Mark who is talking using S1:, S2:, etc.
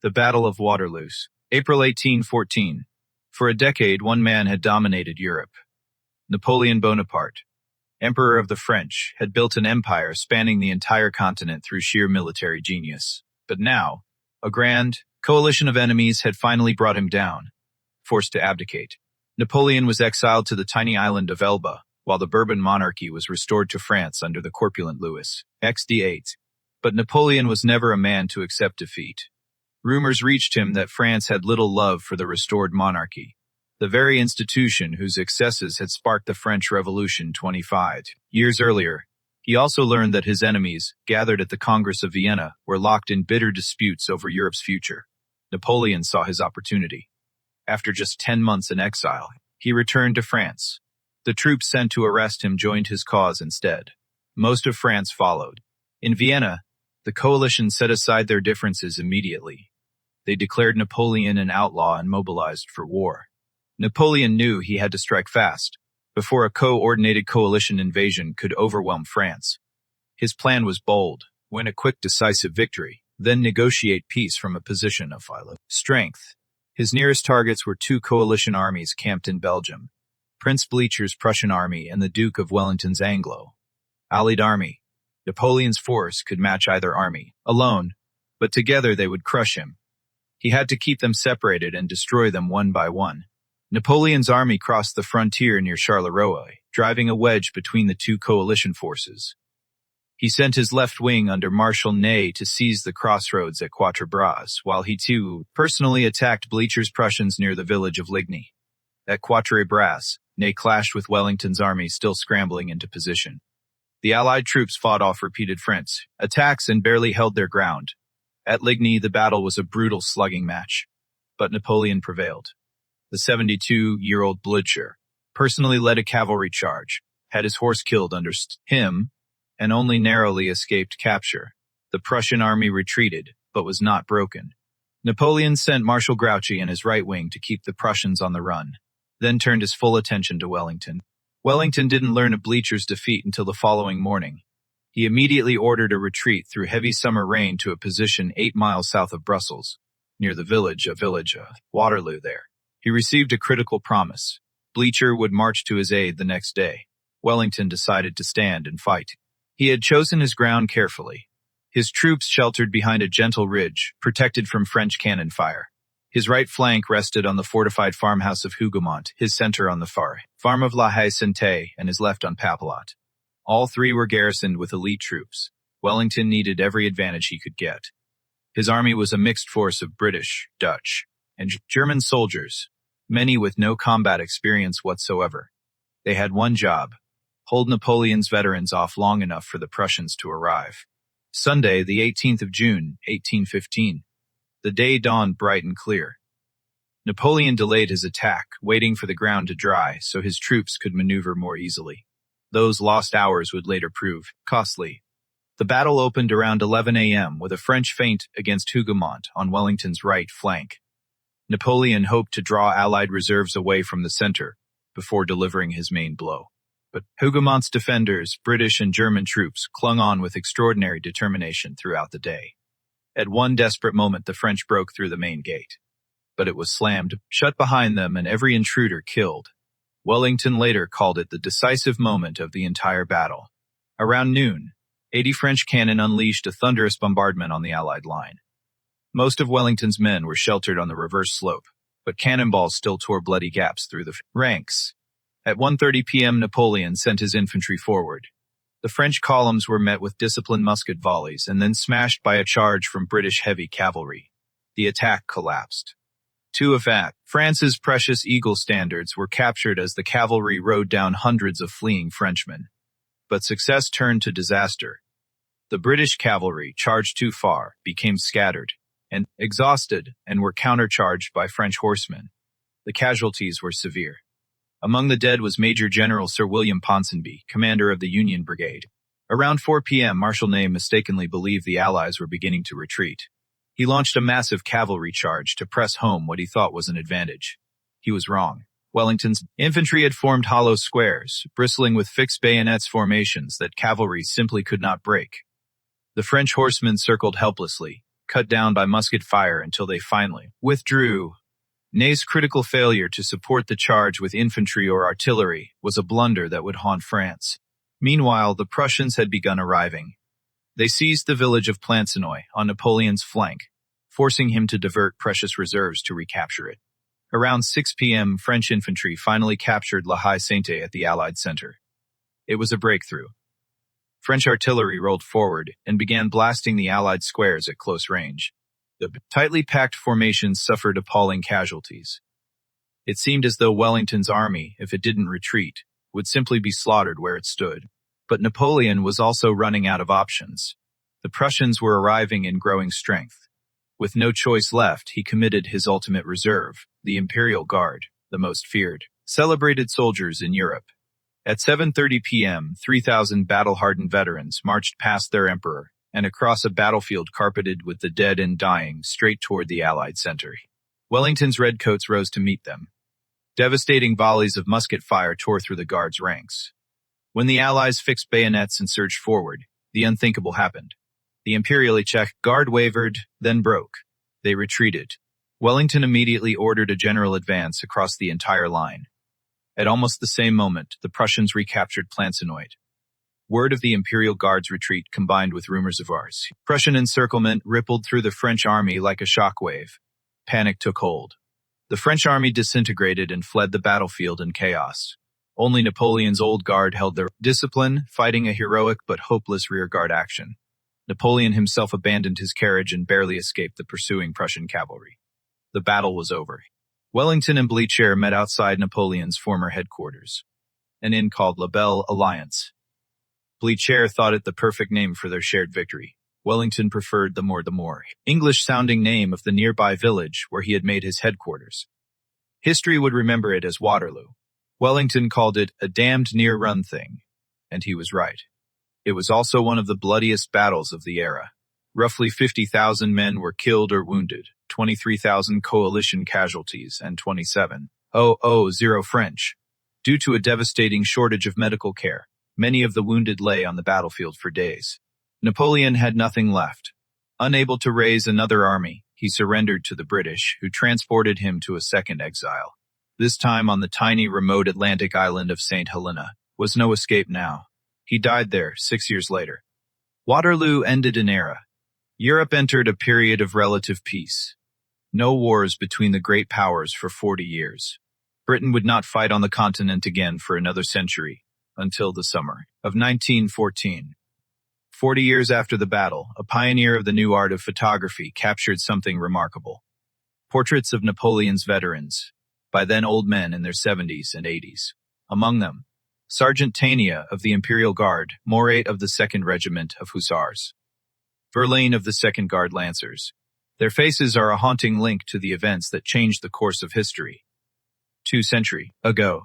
S1: The Battle of Waterloo, April 1814. For a decade, one man had dominated Europe. Napoleon Bonaparte, Emperor of the French, had built an empire spanning the entire continent through sheer military genius. But now, a grand coalition of enemies had finally brought him down, forced to abdicate. Napoleon was exiled to the tiny island of Elba, while the Bourbon monarchy was restored to France under the corpulent Louis XVIII. But Napoleon was never a man to accept defeat. Rumors reached him that France had little love for the restored monarchy, the very institution whose excesses had sparked the French Revolution 25 years earlier. He also learned that his enemies, gathered at the Congress of Vienna, were locked in bitter disputes over Europe's future. Napoleon saw his opportunity. After just 10 months in exile, he returned to France. The troops sent to arrest him joined his cause instead. Most of France followed. In Vienna, the coalition set aside their differences immediately. They declared Napoleon an outlaw and mobilized for war. Napoleon knew he had to strike fast, before a coordinated coalition invasion could overwhelm France. His plan was bold: win a quick, decisive victory, then negotiate peace from a position of strength. His nearest targets were two coalition armies camped in Belgium: Prince Blücher's Prussian army and the Duke of Wellington's Anglo-Allied army. Napoleon's force could match either army alone, but together they would crush him. He had to keep them separated and destroy them one by one. Napoleon's army crossed the frontier near Charleroi, driving a wedge between the two coalition forces. He sent his left wing under Marshal Ney to seize the crossroads at Quatre Bras, while he too personally attacked Blücher's Prussians near the village of Ligny. At Quatre Bras, Ney clashed with Wellington's army still scrambling into position. The Allied troops fought off repeated French attacks and barely held their ground. At Ligny, the battle was a brutal slugging match, but Napoleon prevailed. The 72-year-old Blücher personally led a cavalry charge, had his horse killed under him, and only narrowly escaped capture. The Prussian army retreated, but was not broken. Napoleon sent Marshal Grouchy and his right wing to keep the Prussians on the run, then turned his full attention to Wellington. Wellington didn't learn of Blücher's defeat until the following morning. He immediately ordered a retreat through heavy summer rain to a position 8 miles south of Brussels, near the village of Waterloo there. He received a critical promise. Blücher would march to his aid the next day. Wellington decided to stand and fight. He had chosen his ground carefully. His troops sheltered behind a gentle ridge, protected from French cannon fire. His right flank rested on the fortified farmhouse of Hougoumont, his center on the farm of La Haye Sainte, and his left on Papelotte. All three were garrisoned with elite troops. Wellington needed every advantage he could get. His army was a mixed force of British, Dutch, and German soldiers, many with no combat experience whatsoever. They had one job: hold Napoleon's veterans off long enough for the Prussians to arrive. Sunday, the 18th of June, 1815. The day dawned bright and clear. Napoleon delayed his attack, waiting for the ground to dry so his troops could maneuver more easily. Those lost hours would later prove costly. The battle opened around 11 a.m. with a French feint against Hougoumont on Wellington's right flank. Napoleon hoped to draw Allied reserves away from the center before delivering his main blow. But Hougoumont defenders, British and German troops, clung on with extraordinary determination throughout the day. At one desperate moment, the French broke through the main gate, but it was slammed shut behind them and every intruder killed. Wellington later called it the decisive moment of the entire battle. Around noon, 80 French cannon unleashed a thunderous bombardment on the Allied line. Most of Wellington's men were sheltered on the reverse slope, but cannonballs still tore bloody gaps through the ranks. At 1:30 p.m., Napoleon sent his infantry forward. The French columns were met with disciplined musket volleys and then smashed by a charge from British heavy cavalry. The attack collapsed. Two of France's precious Eagle standards were captured as the cavalry rode down hundreds of fleeing Frenchmen. But success turned to disaster. The British cavalry, charged too far, became scattered and exhausted and were countercharged by French horsemen. The casualties were severe. Among the dead was Major General Sir William Ponsonby, commander of the Union Brigade. Around 4 p.m., Marshal Ney mistakenly believed the Allies were beginning to retreat. He launched a massive cavalry charge to press home what he thought was an advantage. He was wrong. Wellington's infantry had formed hollow squares, bristling with fixed bayonets formations that cavalry simply could not break. The French horsemen circled helplessly, cut down by musket fire until they finally withdrew. Ney's critical failure to support the charge with infantry or artillery was a blunder that would haunt France. Meanwhile, the Prussians had begun arriving. They seized the village of Plancenoit on Napoleon's flank, forcing him to divert precious reserves to recapture it. Around 6 p.m., French infantry finally captured La Haye Sainte at the Allied center. It was a breakthrough. French artillery rolled forward and began blasting the Allied squares at close range. The tightly packed formations suffered appalling casualties. It seemed as though Wellington's army, if it didn't retreat, would simply be slaughtered where it stood. But Napoleon was also running out of options. The Prussians were arriving in growing strength. With no choice left, he committed his ultimate reserve, the Imperial Guard, the most feared, celebrated soldiers in Europe. At 7:30 p.m., 3,000 battle-hardened veterans marched past their emperor and across a battlefield carpeted with the dead and dying straight toward the Allied center. Wellington's redcoats rose to meet them. Devastating volleys of musket fire tore through the Guard's ranks. When the Allies fixed bayonets and surged forward, the unthinkable happened. The Imperially Czech Guard wavered, then broke. They retreated. Wellington immediately ordered a general advance across the entire line. At almost the same moment, the Prussians recaptured Plancenoit. Word of the Imperial Guard's retreat combined with rumors of ours. Prussian encirclement rippled through the French army like a shockwave. Panic took hold. The French army disintegrated and fled the battlefield in chaos. Only Napoleon's old guard held their discipline, fighting a heroic but hopeless rearguard action. Napoleon himself abandoned his carriage and barely escaped the pursuing Prussian cavalry. The battle was over. Wellington and Blücher met outside Napoleon's former headquarters, an inn called La Belle Alliance. Blücher thought it the perfect name for their shared victory. Wellington preferred the more English-sounding name of the nearby village where he had made his headquarters. History would remember it as Waterloo. Wellington called it a damned near-run thing, and he was right. It was also one of the bloodiest battles of the era. Roughly 50,000 men were killed or wounded, 23,000 coalition casualties, and 27,000 French. Due to a devastating shortage of medical care, many of the wounded lay on the battlefield for days. Napoleon had nothing left. Unable to raise another army, he surrendered to the British, who transported him to a second exile. This time on the tiny remote Atlantic island of St. Helena. Was no escape now. He died there 6 years later. Waterloo ended an era. Europe entered a period of relative peace. No wars between the great powers for 40 years. Britain would not fight on the continent again for another century, until the summer of 1914. 40 years after the battle, a pioneer of the new art of photography captured something remarkable. Portraits of Napoleon's veterans, by then old men in their 70s and 80s. Among them, Sergeant Tania of the Imperial Guard, Morat of the 2nd Regiment of Hussars, Verlaine of the 2nd Guard Lancers. Their faces are a haunting link to the events that changed the course of history. 2 centuries ago,